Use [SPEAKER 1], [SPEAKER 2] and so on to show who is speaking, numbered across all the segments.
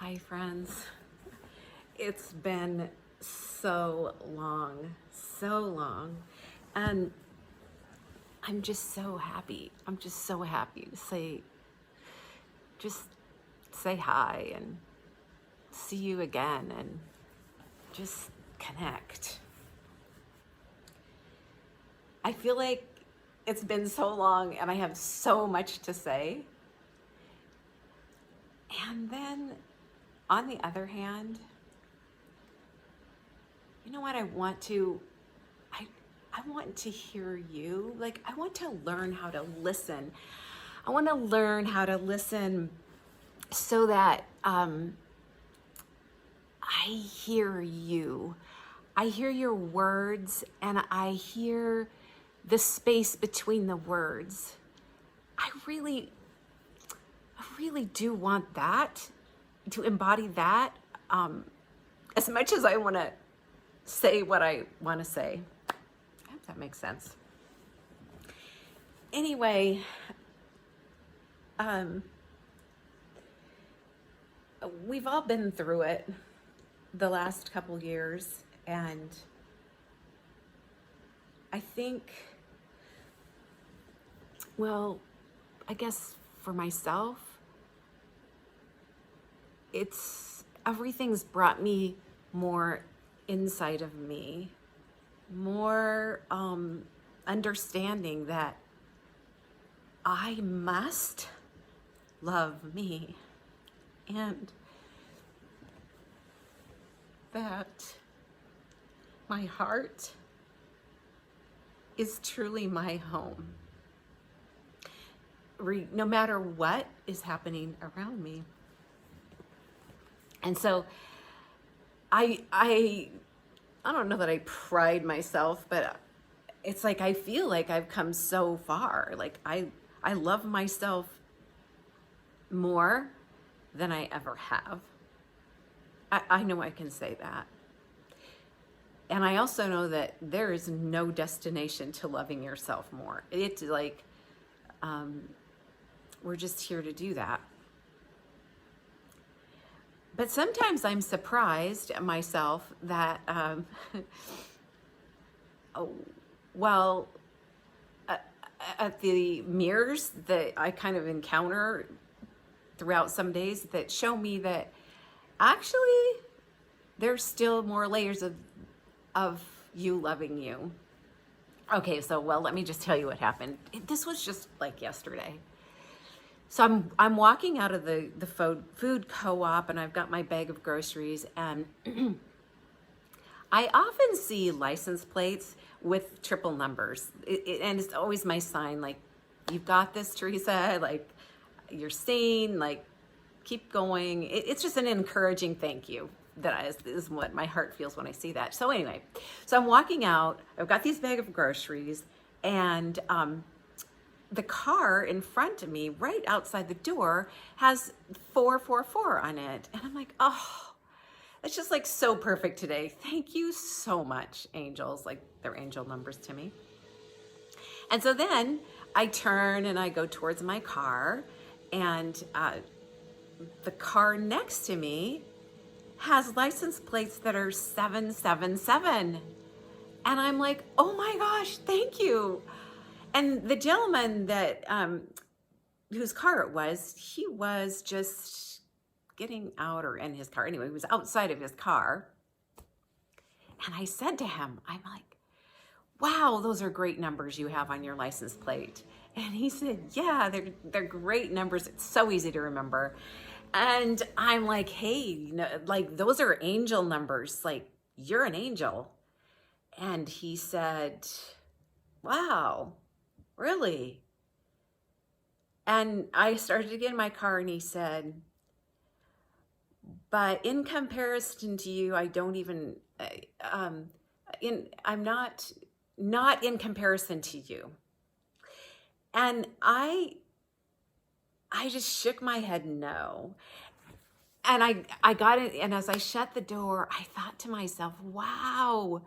[SPEAKER 1] Hi, friends. It's been so long, and I'm just so happy. I'm just so happy to just say hi and see you again and just connect. I feel like it's been so long and I have so much to say. And then on the other hand, you know what I want to hear you. Like, I want to learn how to listen. I want to learn how to listen so that I hear you. I hear your words and I hear the space between the words. I really do want that, to embody that, as much as I want to say what I want to say. I hope that makes sense. Anyway, we've all been through it the last couple years, and I think, well, I guess for myself, everything's brought me more inside of me, more understanding that I must love me, and that my heart is truly my home, no matter what is happening around me. And so I don't know that I pride myself, but it's like I feel like I've come so far. Like I love myself more than I ever have. I know I can say that. And I also know that there is no destination to loving yourself more. It's like, we're just here to do that. But sometimes I'm surprised at myself that, at the mirrors that I kind of encounter throughout some days that show me that actually there's still more layers of you loving you. Okay, so let me just tell you what happened. This was just like yesterday. So I'm walking out of the food co-op, and I've got my bag of groceries, and I often see license plates with triple numbers, and it's always my sign, like, you've got this, Theresa, like, you're sane, like, keep going. It's just an encouraging thank you. That is what my heart feels when I see that. So anyway, so I'm walking out, I've got these bag of groceries, and the car in front of me, right outside the door, has 444 on it. And I'm like, oh, that's just like so perfect today. Thank you so much, angels. Like, they're angel numbers to me. And so then I turn and I go towards my car, and the car next to me has license plates that are 777. And I'm like, oh my gosh, thank you. And the gentleman that, whose car it was, he was just getting out, or in his car. Anyway, he was outside of his car. And I said to him, I'm like, wow, those are great numbers you have on your license plate. And he said, yeah, they're great numbers. It's so easy to remember. And I'm like, hey, like, those are angel numbers. Like, you're an angel. And he said, wow, really? And I started to get in my car, and he said, but in comparison to you, I don't even, I'm not in comparison to you. And I just shook my head no. And I got it, and as I shut the door, I thought to myself, wow,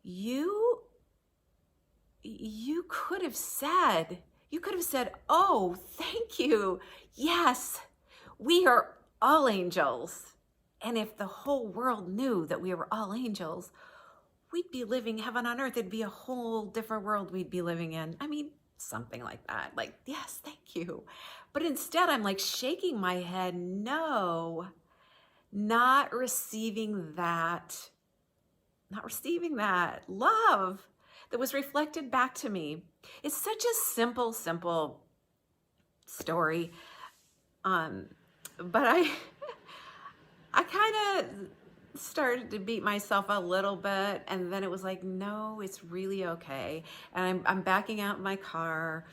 [SPEAKER 1] you could have said, oh, thank you. Yes, we are all angels. And if the whole world knew that we were all angels, we'd be living heaven on earth. It'd be a whole different world we'd be living in. I mean, something like that. Like, yes, thank you. But instead, I'm like shaking my head. No, not receiving that love that was reflected back to me. It's such a simple story. But I kind of started to beat myself a little bit, and then it was like, no, it's really okay. And I'm backing out in my car,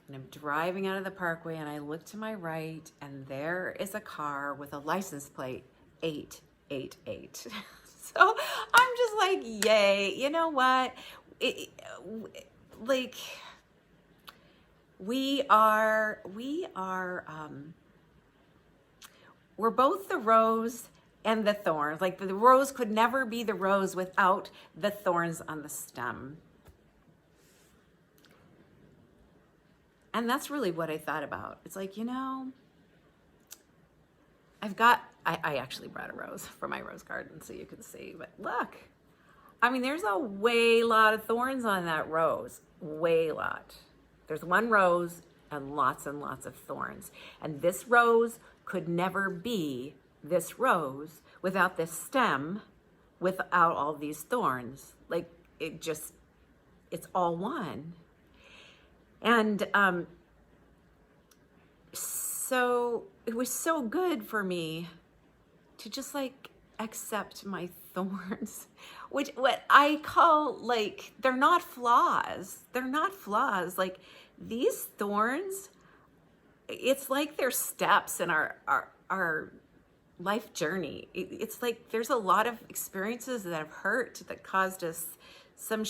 [SPEAKER 1] and I'm driving out of the parkway, and I look to my right, and there is a car with a license plate 888. So I'm just like, yay. You know what? Like, we're both the rose and the thorns. Like, the rose could never be the rose without the thorns on the stem. And that's really what I thought about. It's like, I actually brought a rose for my rose garden so you can see, but look, I mean, there's a lot of thorns on that rose, way lot. There's one rose and lots of thorns. And this rose could never be this rose without this stem, without all these thorns. Like, it's all one. And so it was so good for me to just like accept my thorns, which what I call, like, they're not flaws. Like, these thorns, it's like they're steps in our life journey. It's like there's a lot of experiences that have hurt, that caused us some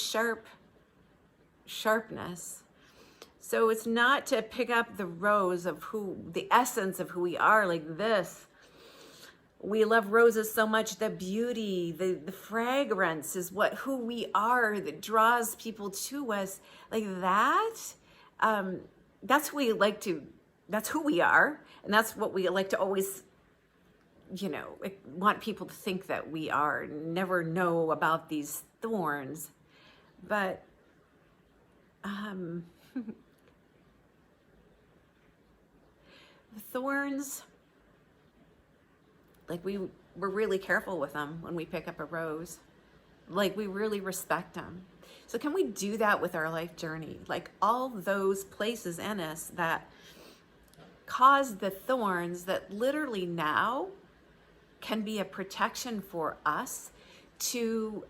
[SPEAKER 1] sharpness. So it's not to pick up the rose of the essence of who we are, like this. We love roses so much. The beauty, the fragrance is who we are, that draws people to us. Like that. That's who we are. And that's what we like to always, want people to think that we are. Never know about these thorns. But, the thorns, like, we're really careful with them when we pick up a rose. Like, we really respect them. So can we do that with our life journey? Like, all those places in us that cause the thorns, that literally now can be a protection for us to,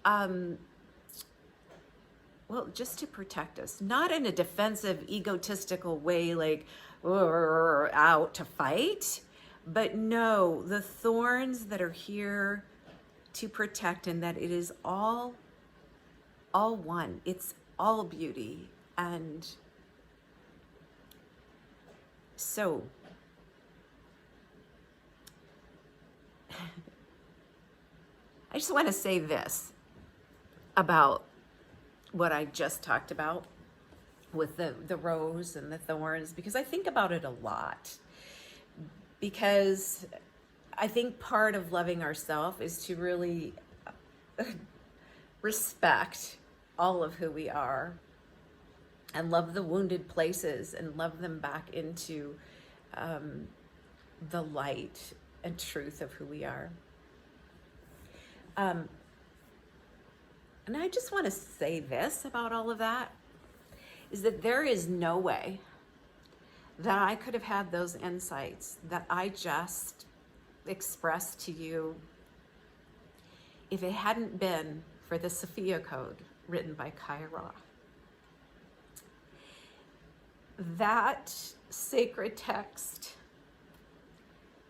[SPEAKER 1] just to protect us. Not in a defensive, egotistical way, like, out to fight. But no, the thorns that are here to protect, and that it is all one. It's all beauty. And so I just want to say this about what I just talked about with the rose and the thorns, because I think about it a lot. Because I think part of loving ourselves is to really respect all of who we are, and love the wounded places, and love them back into the light and truth of who we are. And I just want to say this about all of that, is that there is no way that I could have had those insights that I just expressed to you if it hadn't been for the Sophia Code written by Kyra. That sacred text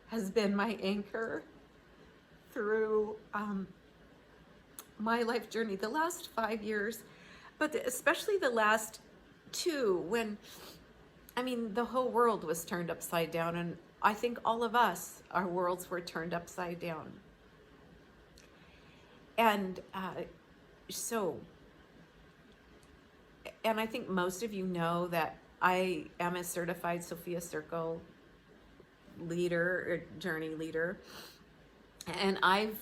[SPEAKER 1] has been my anchor through my life journey, the last 5 years, but especially the last 2, when the whole world was turned upside down, and I think all of us, our worlds were turned upside down. And and I think most of you know that I am a certified Sophia Circle leader or journey leader, and I've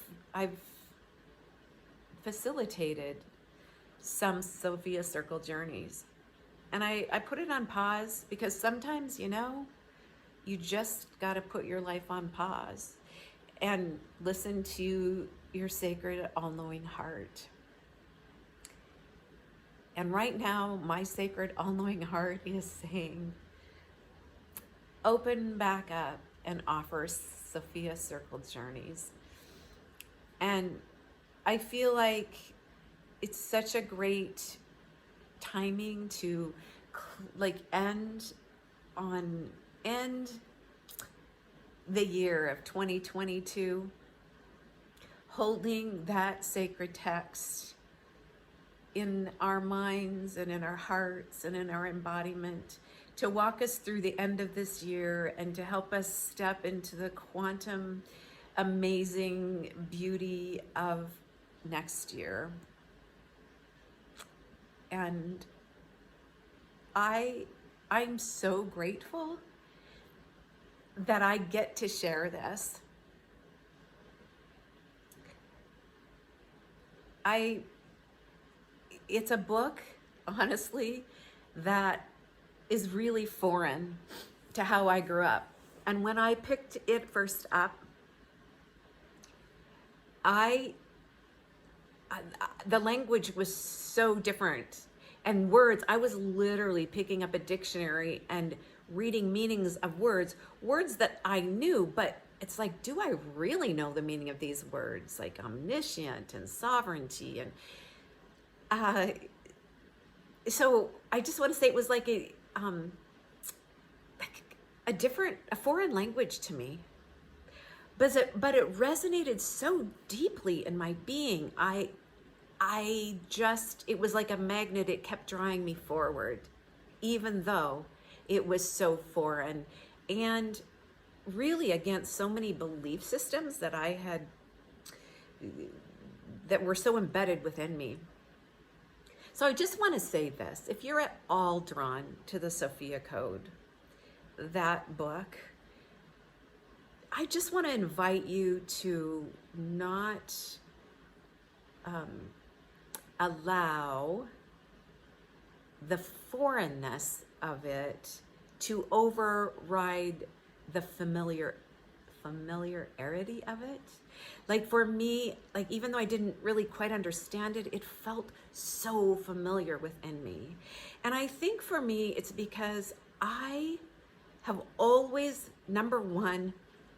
[SPEAKER 1] facilitated some Sophia Circle journeys. And I put it on pause because sometimes, you just got to put your life on pause and listen to your sacred, all-knowing heart. And right now, my sacred, all-knowing heart is saying, open back up and offer Sophia Circle journeys. And I feel like it's such a great timing to end the year of 2022 holding that sacred text in our minds and in our hearts and in our embodiment to walk us through the end of this year and to help us step into the quantum amazing beauty of next year. And I'm so grateful that I get to share this. It's a book, honestly, that is really foreign to how I grew up. And when I picked it first up, the language was so different. And words, I was literally picking up a dictionary and reading meanings of words that I knew, but it's like, do I really know the meaning of these words? Like omniscient and sovereignty. And so I just want to say it was like a foreign language to me. But it resonated so deeply in my being. It was like a magnet. It kept drawing me forward, even though it was so foreign and really against so many belief systems that I had, that were so embedded within me. So I just want to say this. If you're at all drawn to the Sophia Code, that book, I just want to invite you to not allow the foreignness of it to override the familiarity of it. Like for me, like even though I didn't really quite understand it, it felt so familiar within me. And I think for me, it's because I have always, number one,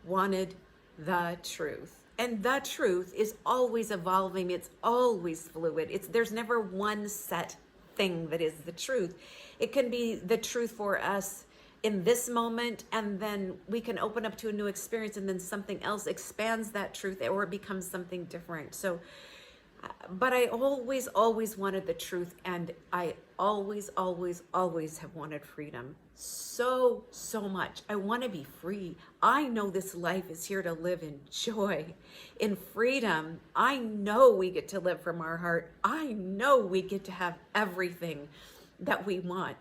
[SPEAKER 1] wanted the truth. And the truth is always evolving. It's always fluid. There's never one set thing that is the truth. It can be the truth for us in this moment, and then we can open up to a new experience, and then something else expands that truth, or it becomes something different. So, but I always wanted the truth, and I always have wanted freedom so much. I want to be free. I know this life is here to live in joy, in freedom. I know we get to live from our heart. I know we get to have everything that we want.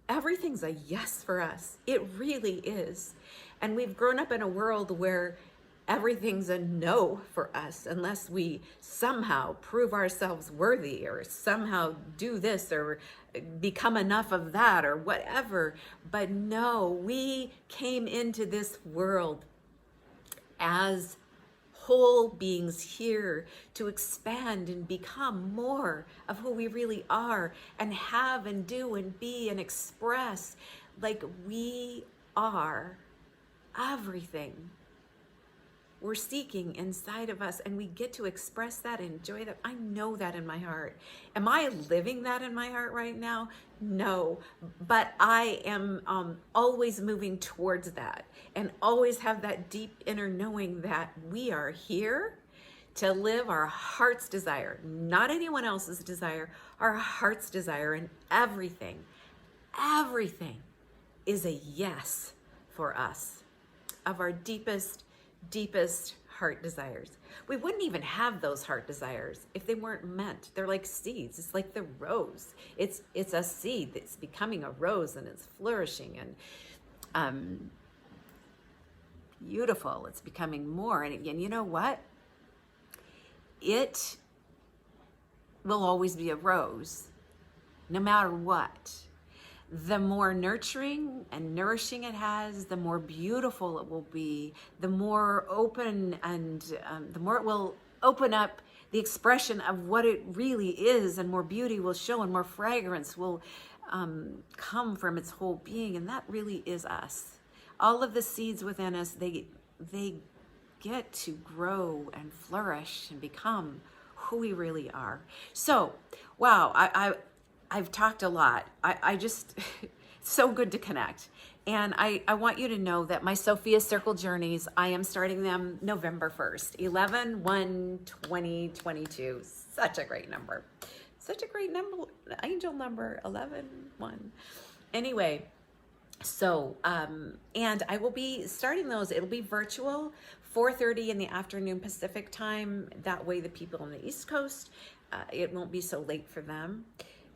[SPEAKER 1] Everything's a yes for us. It really is. And we've grown up in a world where everything's a no for us unless we somehow prove ourselves worthy or somehow do this or become enough of that or whatever. But no, we came into this world as whole beings here to expand and become more of who we really are and have and do and be and express. Like we are everything we're seeking inside of us, and we get to express that, enjoy that. I know that in my heart. Am I living that in my heart right now? No, but I am always moving towards that, and always have that deep inner knowing that we are here to live our heart's desire, not anyone else's desire, our heart's desire. And everything is a yes for us, of our deepest heart desires. We wouldn't even have those heart desires if they weren't meant. They're like seeds. It's like the rose. It's a seed that's becoming a rose, and it's flourishing. And beautiful. It's becoming more. And again, you know what? It will always be a rose, no matter what. The more nurturing and nourishing it has, the more beautiful it will be, the more open and the more it will open up the expression of what it really is, and more beauty will show, and more fragrance will come from its whole being. And that really is us. All of the seeds within us, they get to grow and flourish and become who we really are. So, wow, I've talked a lot. I just, it's so good to connect. And I want you to know that my Sophia Circle Journeys, I am starting them November 1st, 11/1/2022. Such a great number. Such a great number, angel number, 11/1. Anyway, so, and I will be starting those. It'll be virtual, 4:30 in the afternoon Pacific time. That way the people on the East Coast, it won't be so late for them.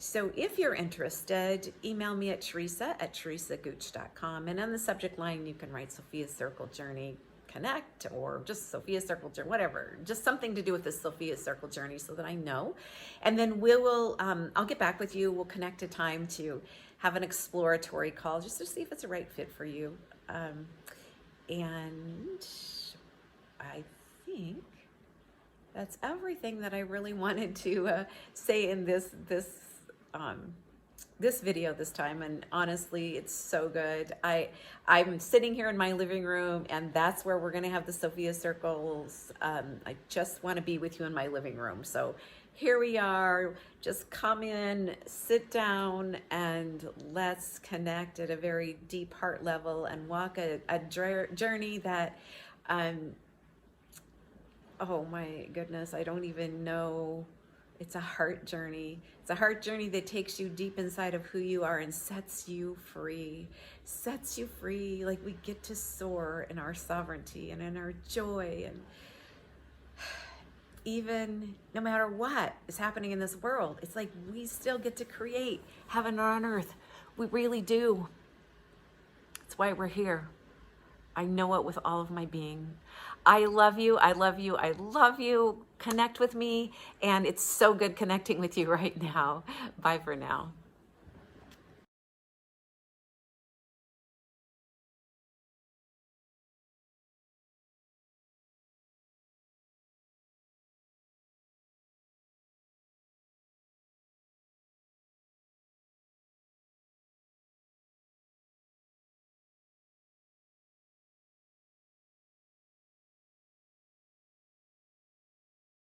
[SPEAKER 1] So if you're interested, email me at Theresa@theresagooch.com. And on the subject line, you can write Sophia Circle Journey Connect, or just Sophia Circle Journey, whatever. Just something to do with the Sophia Circle Journey so that I know. And then I'll get back with you. We'll connect a time to have an exploratory call just to see if it's a right fit for you. And I think that's everything that I really wanted to say in this video this time. And honestly, it's so good. I'm sitting here in my living room, and that's where we're going to have the Sophia Circles. I just want to be with you in my living room. So here we are. Just come in, sit down, and let's connect at a very deep heart level and walk a journey that, oh my goodness, I don't even know. It's a heart journey. It's a heart journey that takes you deep inside of who you are and sets you free. Sets you free. Like, we get to soar in our sovereignty and in our joy. And even no matter what is happening in this world, it's like we still get to create heaven on earth. We really do. That's why we're here. I know it with all of my being. I love you. I love you. I love you. Connect with me. And it's so good connecting with you right now. Bye for now.